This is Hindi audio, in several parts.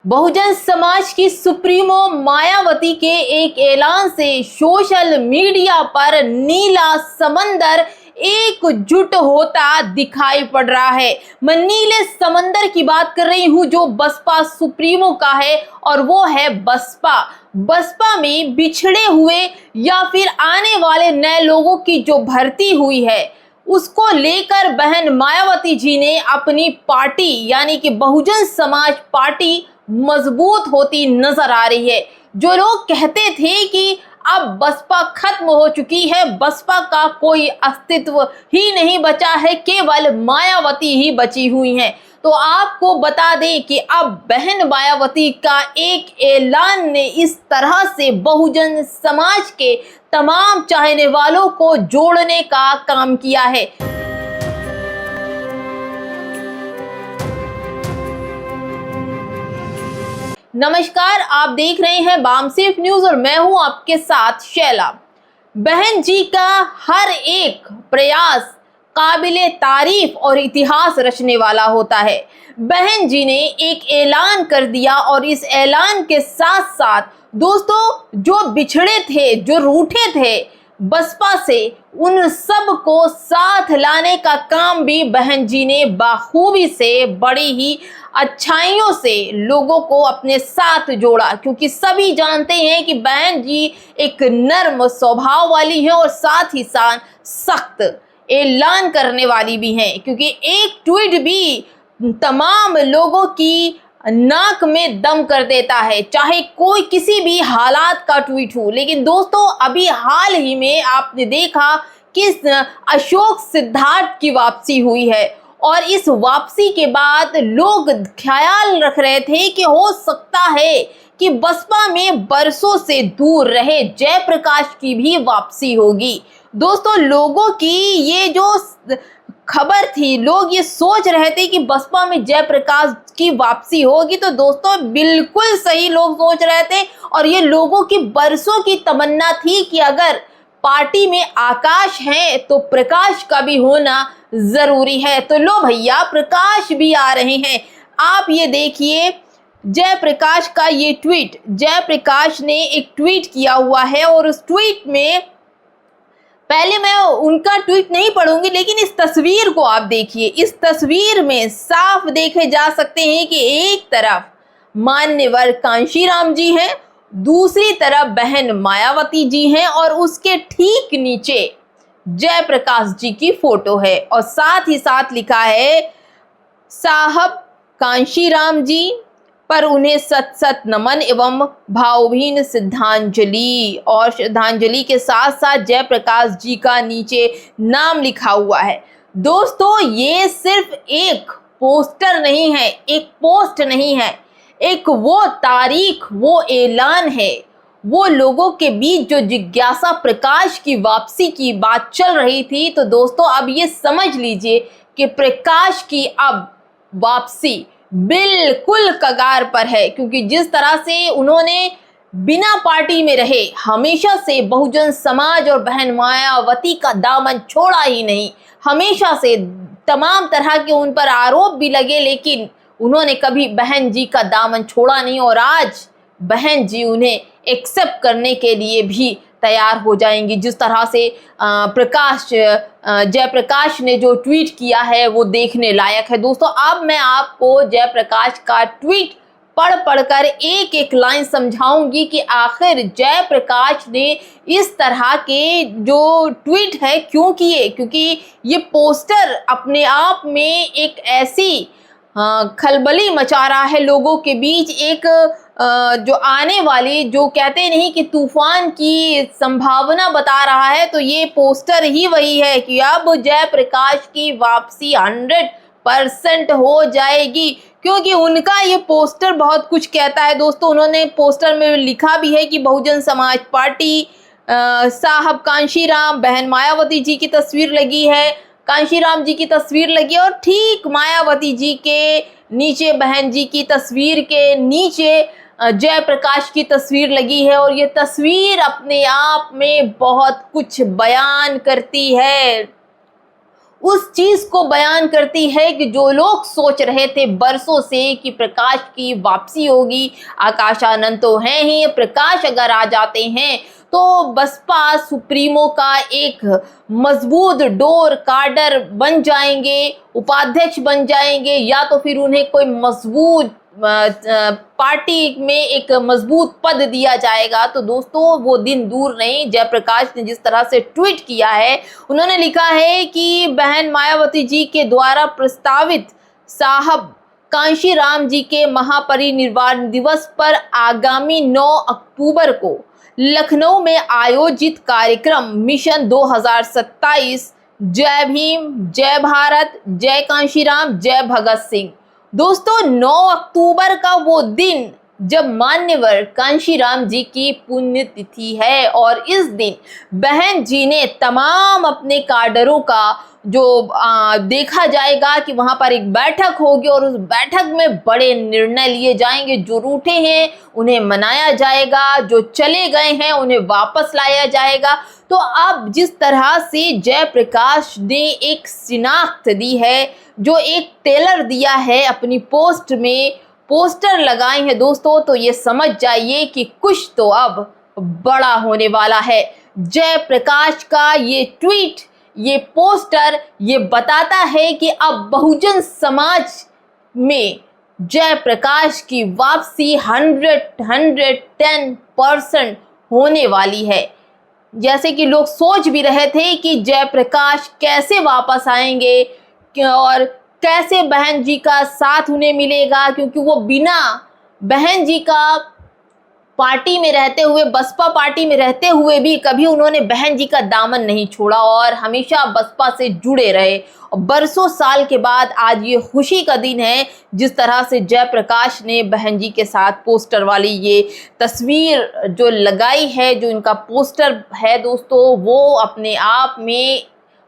बहुजन समाज की सुप्रीमो मायावती के एक ऐलान से सोशल मीडिया पर नीला समंदर एकजुट होता दिखाई पड़ रहा है। मैं नीले समंदर की बात कर रही हूं जो बसपा सुप्रीमो का है और वो है बसपा में बिछड़े हुए या फिर आने वाले नए लोगों की जो भर्ती हुई है उसको लेकर बहन मायावती जी ने अपनी पार्टी यानी कि बहुजन समाज पार्टी मजबूत होती नजर आ रही है। जो लोग कहते थे कि अब बसपा खत्म हो चुकी है, बसपा का कोई अस्तित्व ही नहीं बचा है, केवल मायावती ही बची हुई हैं, तो आपको बता दें कि अब बहन मायावती का एक ऐलान ने इस तरह से बहुजन समाज के तमाम चाहने वालों को जोड़ने का काम किया है। नमस्कार, आप देख रहे हैं बामसेफ न्यूज और मैं हूं आपके साथ शैला। बहन जी का हर एक प्रयास काबिले तारीफ और इतिहास रचने वाला होता है। बहन जी ने एक ऐलान कर दिया और इस ऐलान के साथ साथ दोस्तों जो बिछड़े थे, जो रूठे थे बसपा से, उन सब को साथ लाने का काम भी बहन जी ने बाखूबी से बड़ी ही अच्छाइयों से लोगों को अपने साथ जोड़ा, क्योंकि सभी जानते हैं कि बहन जी एक नर्म स्वभाव वाली हैं और साथ ही साथ सख्त ऐलान करने वाली भी हैं, क्योंकि एक ट्वीट भी तमाम लोगों की नाक में दम कर देता है, चाहे कोई किसी भी हालात का ट्वीट हो। लेकिन दोस्तों अभी हाल ही में आपने देखा कि अशोक सिद्धार्थ की वापसी हुई है और इस वापसी के बाद लोग ख्याल रख रहे थे कि हो सकता है कि बसपा में बरसों से दूर रहे जयप्रकाश की भी वापसी होगी। दोस्तों लोगों की ये जो खबर थी, लोग ये सोच रहे थे कि बसपा में जयप्रकाश की वापसी होगी, तो दोस्तों बिल्कुल सही लोग सोच रहे थे और ये लोगों की बरसों की तमन्ना थी कि अगर पार्टी में आकाश है तो प्रकाश का भी होना जरूरी है। तो लो भैया, प्रकाश भी आ रहे हैं। आप ये देखिए जयप्रकाश का ये ट्वीट, जयप्रकाश ने एक ट्वीट किया हुआ है और उस ट्वीट में, पहले मैं उनका ट्वीट नहीं पढ़ूंगी लेकिन इस तस्वीर को आप देखिए। इस तस्वीर में साफ देखे जा सकते हैं कि एक तरफ मान्यवर कांशीराम जी हैं, दूसरी तरफ बहन मायावती जी हैं और उसके ठीक नीचे जयप्रकाश जी की फोटो है और साथ ही साथ लिखा है साहब कांशीराम जी पर उन्हें सत सत नमन एवं भावभीन श्रद्धांजलि, और श्रद्धांजलि के साथ साथ जयप्रकाश जी का नीचे नाम लिखा हुआ है। दोस्तों ये सिर्फ एक पोस्टर नहीं है, एक पोस्ट नहीं है, एक वो तारीख, वो ऐलान है, वो लोगों के बीच जो जिज्ञासा प्रकाश की वापसी की बात चल रही थी। तो दोस्तों अब ये समझ लीजिए कि प्रकाश की अब वापसी बिल्कुल कगार पर है, क्योंकि जिस तरह से उन्होंने बिना पार्टी में रहे हमेशा से बहुजन समाज और बहन मायावती का दामन छोड़ा ही नहीं, हमेशा से तमाम तरह के उन पर आरोप भी लगे लेकिन उन्होंने कभी बहन जी का दामन छोड़ा नहीं और आज बहन जी उन्हें एक्सेप्ट करने के लिए भी तैयार हो जाएंगी। जिस तरह से जयप्रकाश ने जो ट्वीट किया है वो देखने लायक है। दोस्तों अब मैं आपको जयप्रकाश का ट्वीट पढ़ कर एक एक लाइन समझाऊंगी कि आखिर जयप्रकाश ने इस तरह के जो ट्वीट है क्यों किए, क्योंकि ये पोस्टर अपने आप में एक ऐसी खलबली मचा रहा है लोगों के बीच, एक जो आने वाली, जो कहते नहीं कि तूफान की संभावना बता रहा है, तो ये पोस्टर ही वही है कि अब जयप्रकाश की वापसी 100% हो जाएगी, क्योंकि उनका ये पोस्टर बहुत कुछ कहता है। दोस्तों उन्होंने पोस्टर में लिखा भी है कि बहुजन समाज पार्टी, साहब कांशीराम, बहन मायावती जी की तस्वीर लगी है, कांशीराम जी की तस्वीर लगी और ठीक मायावती जी के नीचे, बहन जी की तस्वीर के नीचे जयप्रकाश की तस्वीर लगी है और ये तस्वीर अपने आप में बहुत कुछ बयान करती है। उस चीज को बयान करती है कि जो लोग सोच रहे थे बरसों से कि प्रकाश की वापसी होगी, आकाश आनंद तो हैं ही, प्रकाश अगर आ जाते हैं तो बसपा सुप्रीमो का एक मजबूत डोर कार्डर बन जाएंगे, उपाध्यक्ष बन जाएंगे, या तो फिर उन्हें कोई मजबूत पार्टी में एक मजबूत पद दिया जाएगा। तो दोस्तों वो दिन दूर नहीं। जयप्रकाश ने जिस तरह से ट्वीट किया है, उन्होंने लिखा है कि बहन मायावती जी के द्वारा प्रस्तावित साहब कांशीराम जी के महापरिनिर्वाण दिवस पर आगामी 9 अक्टूबर को लखनऊ में आयोजित कार्यक्रम मिशन 2027 जय भीम, जय भारत, जय कांशीराम, जय भगत सिंह। दोस्तों 9 अक्टूबर का वो दिन जब मान्यवर कांशीराम जी की पुण्यतिथि है, और इस दिन बहन जी ने तमाम अपने काडरों का जो देखा जाएगा कि वहां पर एक बैठक होगी और उस बैठक में बड़े निर्णय लिए जाएंगे। जो रूठे हैं उन्हें मनाया जाएगा, जो चले गए हैं उन्हें वापस लाया जाएगा। तो अब जिस तरह से जयप्रकाश ने एक शिनाख्त दी है, जो एक टेलर दिया है अपनी पोस्ट में, पोस्टर लगाए हैं दोस्तों, तो ये समझ जाइए कि कुछ तो अब बड़ा होने वाला है। जयप्रकाश का ये ट्वीट, ये पोस्टर, ये बताता है कि अब बहुजन समाज में जयप्रकाश की वापसी 110% होने वाली है। जैसे कि लोग सोच भी रहे थे कि जयप्रकाश कैसे वापस आएंगे और कैसे बहन जी का साथ उन्हें मिलेगा, क्योंकि वो बिना बहन जी का पार्टी में रहते हुए, बसपा पार्टी में रहते हुए भी कभी उन्होंने बहन जी का दामन नहीं छोड़ा और हमेशा बसपा से जुड़े रहे। और बरसों साल के बाद आज ये खुशी का दिन है जिस तरह से जयप्रकाश ने बहन जी के साथ पोस्टर वाली ये तस्वीर जो लगाई है, जो इनका पोस्टर है दोस्तों, वो अपने आप में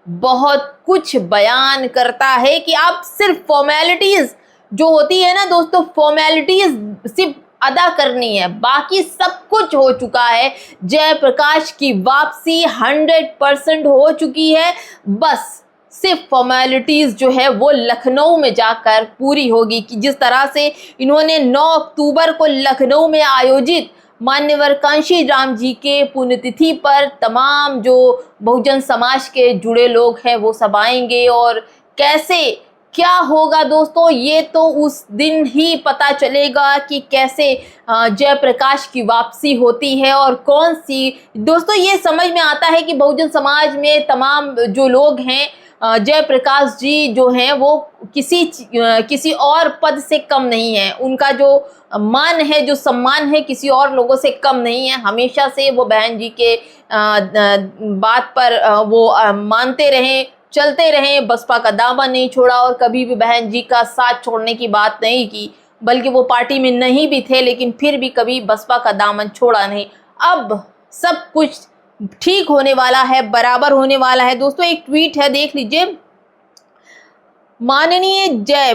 बहुत कुछ बयान करता है कि आप सिर्फ फॉर्मेलिटीज जो होती है ना दोस्तों, फॉर्मेलिटीज सिर्फ अदा करनी है, बाकी सब कुछ हो चुका है। जयप्रकाश की वापसी 100% हो चुकी है। बस सिर्फ फॉर्मेलिटीज जो है वो लखनऊ में जाकर पूरी होगी, कि जिस तरह से इन्होंने 9 अक्टूबर को लखनऊ में आयोजित मान्यवर कांशीराम जी के पुण्यतिथि पर तमाम जो बहुजन समाज के जुड़े लोग हैं वो सब आएंगे, और कैसे क्या होगा दोस्तों, ये तो उस दिन ही पता चलेगा कि कैसे जयप्रकाश की वापसी होती है और कौन सी। दोस्तों ये समझ में आता है कि बहुजन समाज में तमाम जो लोग हैं, जयप्रकाश जी जो हैं वो किसी और पद से कम नहीं है। उनका जो मान है, जो सम्मान है, किसी और लोगों से कम नहीं है। हमेशा से वो बहन जी के बात पर वो मानते रहे, चलते रहे, बसपा का दामन नहीं छोड़ा और कभी भी बहन जी का साथ छोड़ने की बात नहीं की, बल्कि वो पार्टी में नहीं भी थे लेकिन फिर भी कभी बसपा का दामन छोड़ा नहीं। अब सब कुछ ठीक होने वाला है, बराबर होने वाला है। दोस्तों एक ट्वीट है, देख लीजिए। माननीय जय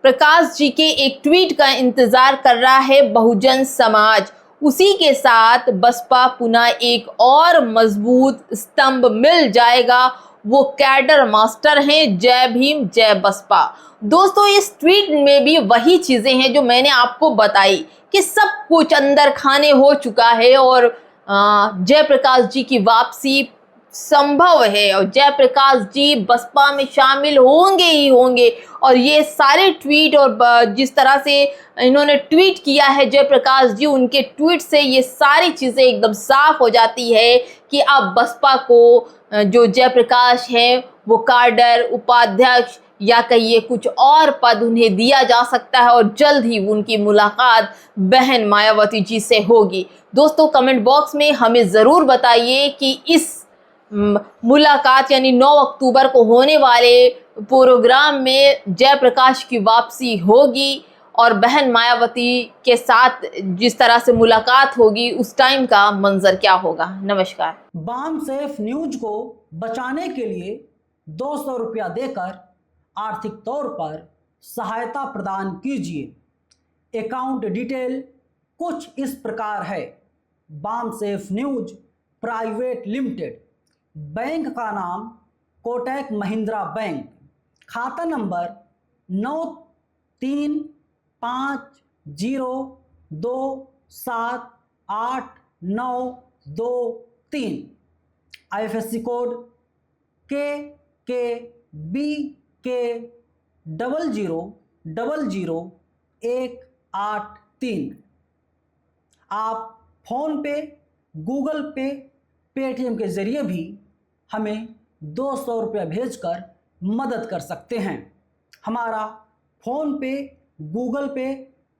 प्रकाश जी के एक ट्वीट का इंतजार कर रहा है बहुजन समाज, उसी के साथ बसपा पुनः एक और मजबूत स्तंभ मिल जाएगा, वो कैडर मास्टर हैं, जय भीम जय बसपा। दोस्तों इस ट्वीट में भी वही चीजें हैं जो मैंने आपको बताई कि सब कुछ अंदर खाने हो चुका है और जयप्रकाश जी की वापसी संभव है और जयप्रकाश जी बसपा में शामिल होंगे ही होंगे। और ये सारे ट्वीट और जिस तरह से इन्होंने ट्वीट किया है जयप्रकाश जी, उनके ट्वीट से ये सारी चीज़ें एकदम साफ हो जाती है कि अब बसपा को जो जयप्रकाश हैं वो कार्डर, उपाध्यक्ष या कहिए कुछ और पद उन्हें दिया जा सकता है और जल्द ही उनकी मुलाकात बहन मायावती जी से होगी। दोस्तों कमेंट बॉक्स में हमें ज़रूर बताइए कि इस मुलाकात यानी 9 अक्टूबर को होने वाले प्रोग्राम में जयप्रकाश की वापसी होगी और बहन मायावती के साथ जिस तरह से मुलाकात होगी उस टाइम का मंजर क्या होगा। नमस्कार। बामसेफ न्यूज को बचाने के लिए 200 रुपया देकर आर्थिक तौर पर सहायता प्रदान कीजिए। अकाउंट डिटेल कुछ इस प्रकार है। BAMCEF news private limited, bank का नाम कोटक महिंद्रा बैंक, खाता नंबर 9350278923, IFSC कोड KKBK000183। आप फ़ोन पे, गूगल पे, पेटीएम के ज़रिए भी हमें 200 रुपया भेजकर मदद कर सकते हैं। हमारा फ़ोन पे, गूगल पे,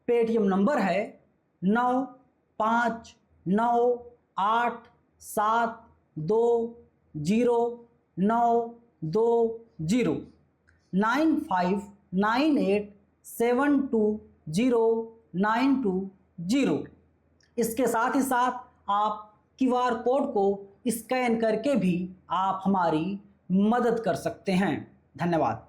पेटीएम नंबर है 9598720920 9598720920। इसके साथ ही साथ आप QR कोड को स्कैन करके भी आप हमारी मदद कर सकते हैं। धन्यवाद।